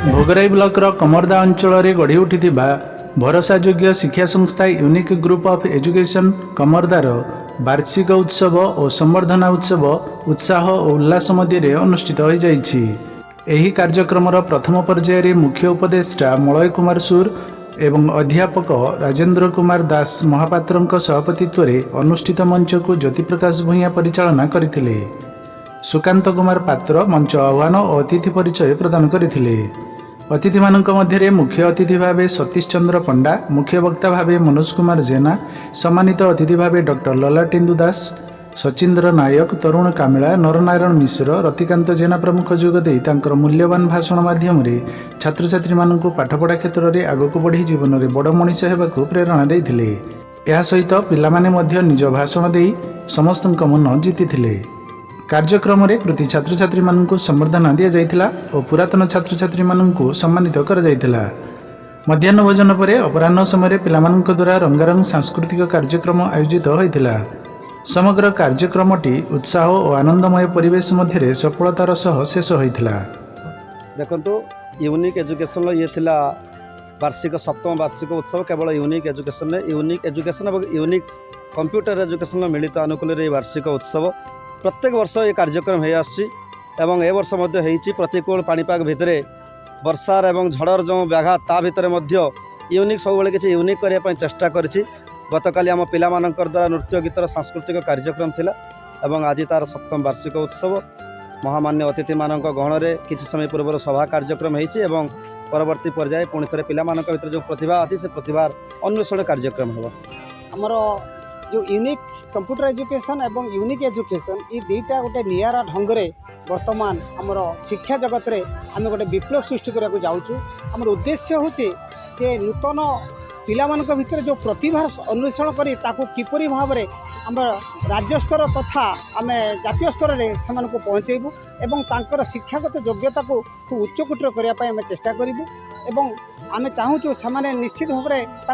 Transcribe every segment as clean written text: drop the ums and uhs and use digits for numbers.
Bhograi blocker कमरदा अंचल गढ़ी उठी भरोसायोग्य शिक्षा संस्था यूनिक ग्रुप ऑफ एजुकेशन कमरदार वार्षिक उत्सव और संवर्धना उत्सव उत्साह और उल्लास मध्य अनुष्ठित हो जाइछि। एही कार्यक्रम प्रथम पर्यायर मुख्य उपदेष्टा मलय कुमार सुर एवं अध्यापक राजेंद्र कुमार दास महापात्र सभापतित्व अनुष्ठित मंच को ज्योतिप्रकाश भूया परिचालना करथिले। सुकांत कुमार पात्र मंच आह्वान और अतिथि परिचय प्रदान करथिले। अतिथि मानक मध्य मुख्य अतिथि भाव सतीश चंद्र पंडा, मुख्य वक्ता भाव मनोज कुमार जेना, सम्मानित अतिथि भाव डॉक्टर ललाटेन्दु दास, सचिंद्र नायक, तरुण कामिला, नरनारायण मिश्र, रतिकांत जेना प्रमुख जोगदे मूल्यवान भाषण माध्यम छात्र छात्री मानक पाठपढ़ा क्षेत्र में आगक बढ़ी जीवन में बड़ मनीष होगा प्रेरणा देते। यह सहित पिलामाने मध्य निज भाषण दे समस्त मन जीति। कार्यक्रम में कृति छात्र छात्री मानक संबर्धना दि जाइथिला और पुरातन छात्र छात्री मानक सम्मानित कर जाइथिला। मध्याह्न भोजन पर अपराह्न समय पिलामानक द्वारा रंगारंग सांस्कृतिक कार्यक्रम आयोजित होइथिला। समग्र कार्यक्रमटी उत्साह और आनंदमय परिवेश मध्य सफलतार सह शेष होइथिला। देखंतु यूनिक एजुकेशन ये थिला वार्षिक सप्तम वार्षिक उत्सव केवल यूनिक एजुकेशन और यूनिक कंप्यूटर एजुकेशन मिलित अनुकूल वार्षिक उत्सव प्रत्येक वर्ष ये कार्यक्रम हो आसुँच ए वर्ष प्रतिकूल पाणीपाग भितर वर्षार एवं झड़र जो व्याघात ता भितर यूनिक सब किसी यूनिक करने चेष्टा करिछि। गतकाली आम पिलामानंक द्वारा नृत्य गीतर सांस्कृतिक कार्यक्रम थिला एवं आज तार सप्तम वार्षिक उत्सव महामान्य अतिथि मानक गहन में किछि समय पूर्व सभा कार्यक्रम होइछि एवं परवर्ती पर्याय पुणी थे पिलामानंक भितर जो प्रतिभा अच्छी से प्रतिभार अन्वेषण कार्यक्रम होबो। हमर जो यूनिक कंप्यूटर एजुकेशन एवं यूनिक एजुकेशन ये दुईटा गोटे नियारा ढंग से वर्तमान आमर शिक्षा जगत रे आम गोटे विप्लव सृष्टि करने जाऊँ। आमर उद्देश्य हूँ जे नूतन पिलामानक भितर जो प्रतिभा अन्वेषण करी ताकू किपरि भाव में आम राज्य स्तर तथा आम जातीय स्तर में से पहुँचेबू एवं तांकर शिक्षागत योग्यता को खूब उच्चकोटर करने चेष्टा करूँ एवं आम चाहूँ से निश्चित भाव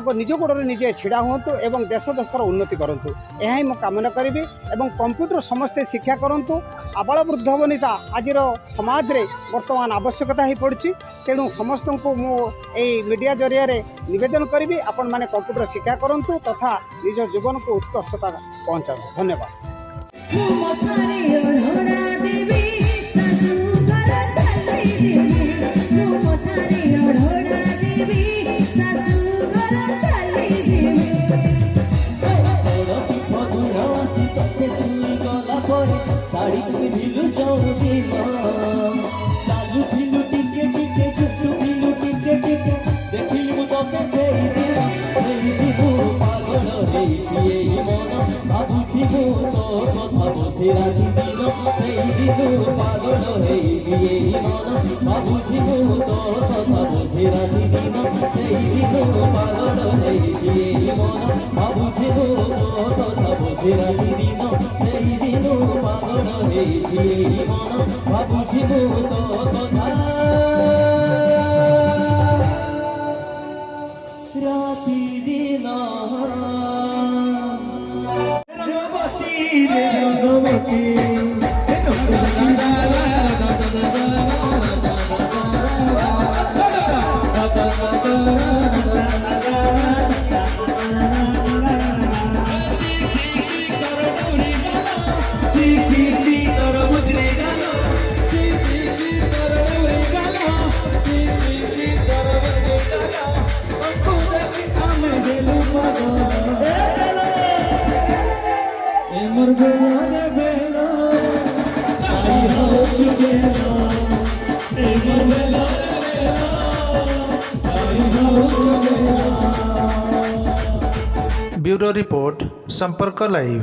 में निज गोड़े निजे छिड़ा हूँ एवं देश देशर उन्नति करूँ। यह ही कामना करी एवं कंप्यूटर समस्ते शिक्षा करूँ। आबाल वृद्ध वनिता आज समाज रे वर्तमान आवश्यकता हो पड़ी। तेणु समस्त को मुझे मीडिया जरिया निवेदन करी आपण मैंने कंप्यूटर शिक्षा करूँ तथा निज जीवन को उत्कर्षता पहुँचा। धन्यवाद। ब्यूरो रिपोर्ट संपर्क लाइव।